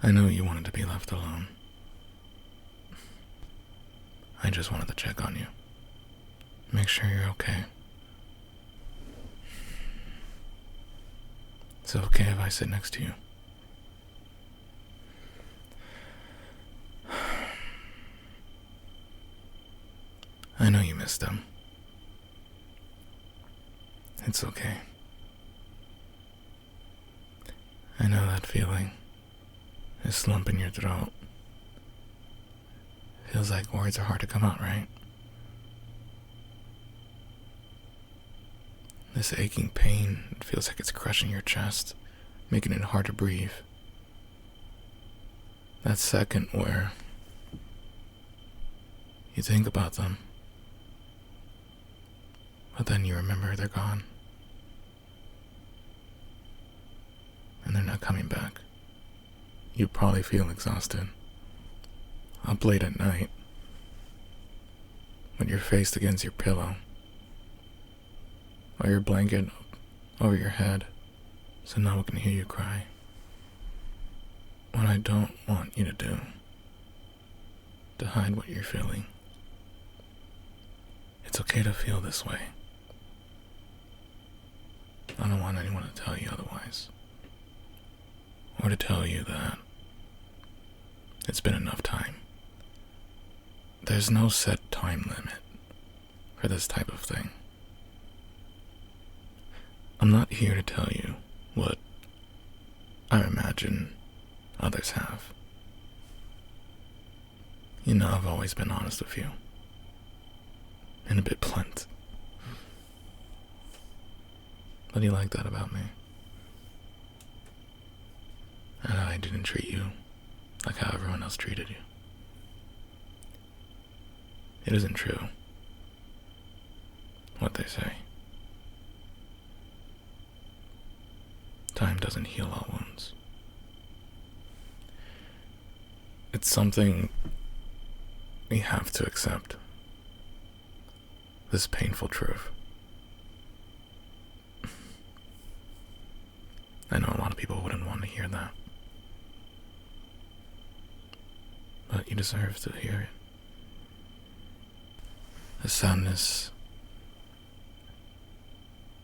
I know you wanted to be left alone. I just wanted to check on you. Make sure you're okay. Is it okay if I sit next to you? I know you miss them. It's okay. I know that feeling. This lump in your throat. Feels like words are hard to come out, right? This aching pain, it feels like it's crushing your chest, making it hard to breathe. That second where you think about them, but then you remember they're gone. And they're not coming back. You probably feel exhausted. Up late at night, when you're faced against your pillow, or your blanket over your head, so no one can hear you cry. What I don't want you to do, to hide what you're feeling. It's okay to feel this way. I don't want anyone to tell you otherwise. Or to tell you that it's been enough time. There's no set time limit for this type of thing. I'm not here to tell you what I imagine others have. You know, I've always been honest with you. And a bit blunt. But you like that about me. And I didn't treat you like how everyone else treated you. It isn't true what they say. Time doesn't heal all wounds. It's something we have to accept. This painful truth. I know a lot of people wouldn't want to hear that. But you deserve to hear it. The sadness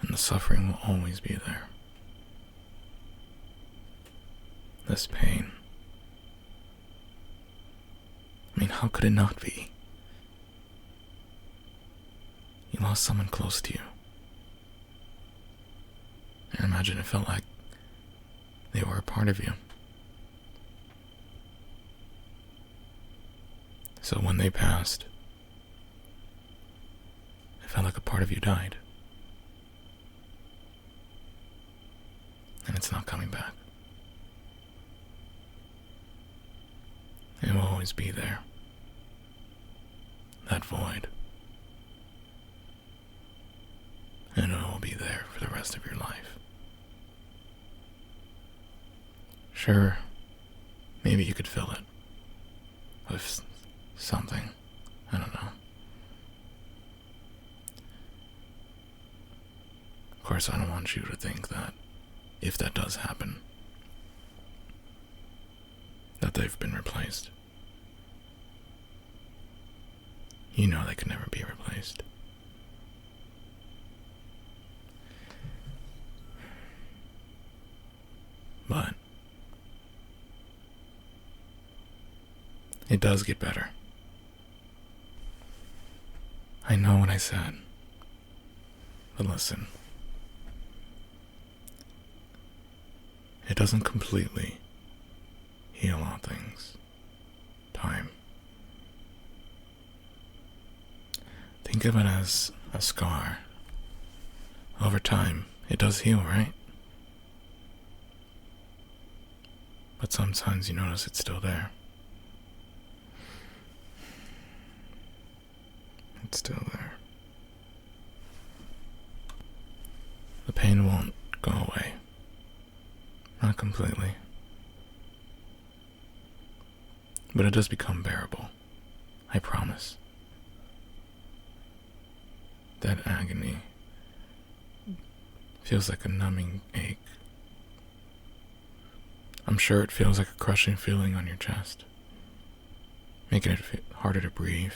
and the suffering will always be there. This pain. I mean, how could it not be? You lost someone close to you. And imagine it felt like they were a part of you. So when they passed, it felt like a part of you died. And it's not coming back. It will always be there. That void. And it will be there for the rest of your life. Sure, maybe you could fill it with something. I don't know. Of course, I don't want you to think that if that does happen, that they've been replaced. You know they can never be replaced. But it does get better. I know what I said. But listen. It doesn't completely heal all things. Time. Think of it as a scar. Over time, it does heal, right? But sometimes you notice it's still there. It's still there. The pain won't go away. Not completely. But it does become bearable. I promise. That agony feels like a numbing ache. I'm sure it feels like a crushing feeling on your chest, making it harder to breathe.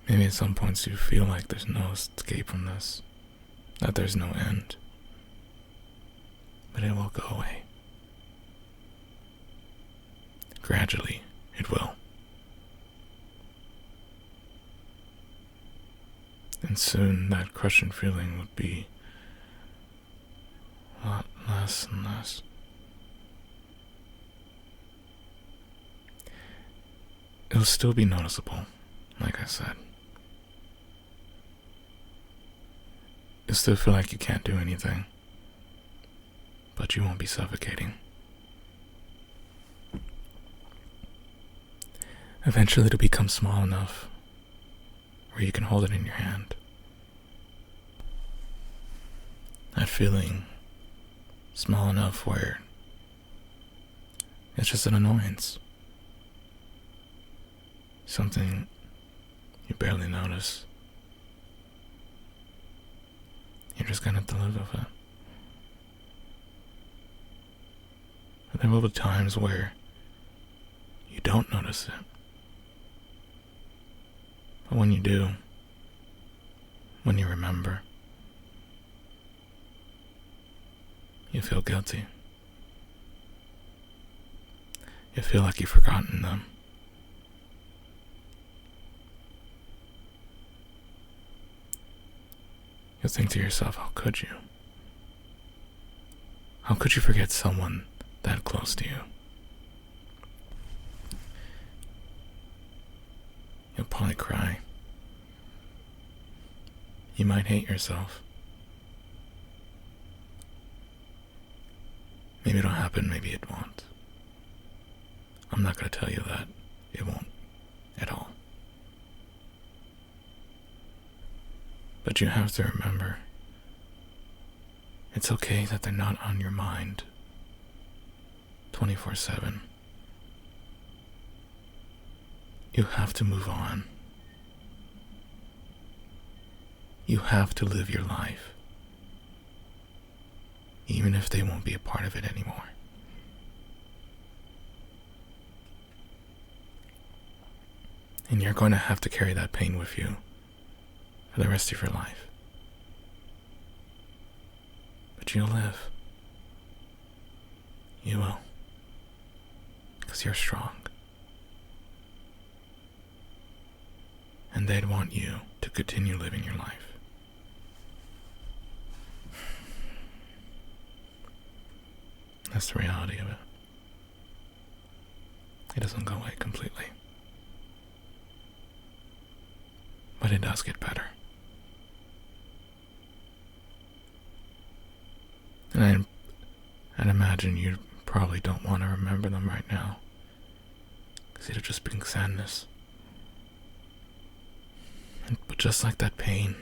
Maybe at some points you feel like there's no escape from this, that there's no end. But it will go away. Gradually, it will. And soon that crushing feeling would be a lot less and less. It'll still be noticeable, like I said. You'll still feel like you can't do anything, but you won't be suffocating. Eventually it'll become small enough where you can hold it in your hand. That feeling small enough where it's just an annoyance. Something you barely notice. You're just gonna have to live with it. But there will be times where you don't notice it. But when you do, when you remember, you feel guilty. You feel like you've forgotten them. You'll think to yourself, how could you? How could you forget someone that close to you? You'll probably cry. You might hate yourself. Maybe it'll happen, maybe it won't. I'm not going to tell you that it won't at all. But you have to remember, it's okay that they're not on your mind 24/7. You have to move on. You have to live your life, even if they won't be a part of it anymore. And you're going to have to carry that pain with you for the rest of your life. But you'll live. You will. Because you're strong. And they'd want you to continue living your life. That's the reality of it. It doesn't go away completely. But it does get better. And I'd imagine you probably don't want to remember them right now, because it'll just bring sadness. But just like that pain,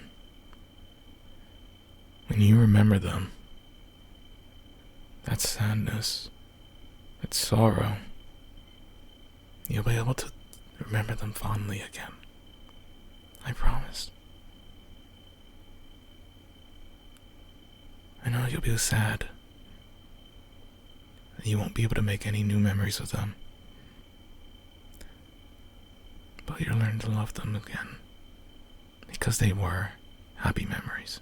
when you remember them, that sadness, that sorrow, you'll be able to remember them fondly again. I promise. I know you'll be sad. You won't be able to make any new memories with them. But you'll learn to love them again. Because they were happy memories.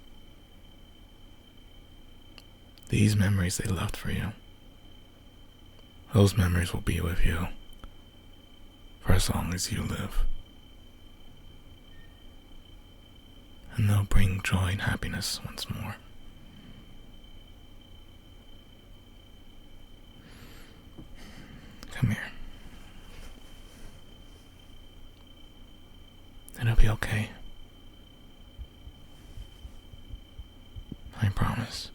These memories they left for you. Those memories will be with you for as long as you live. And they'll bring joy and happiness once more. Come here. It'll be okay. I promise.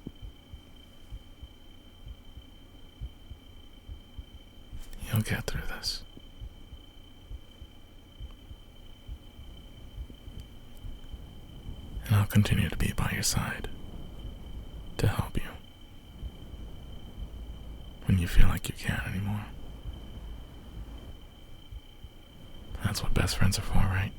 You'll get through this. And I'll continue to be by your side to help you when you feel like you can't anymore. That's what best friends are for, right?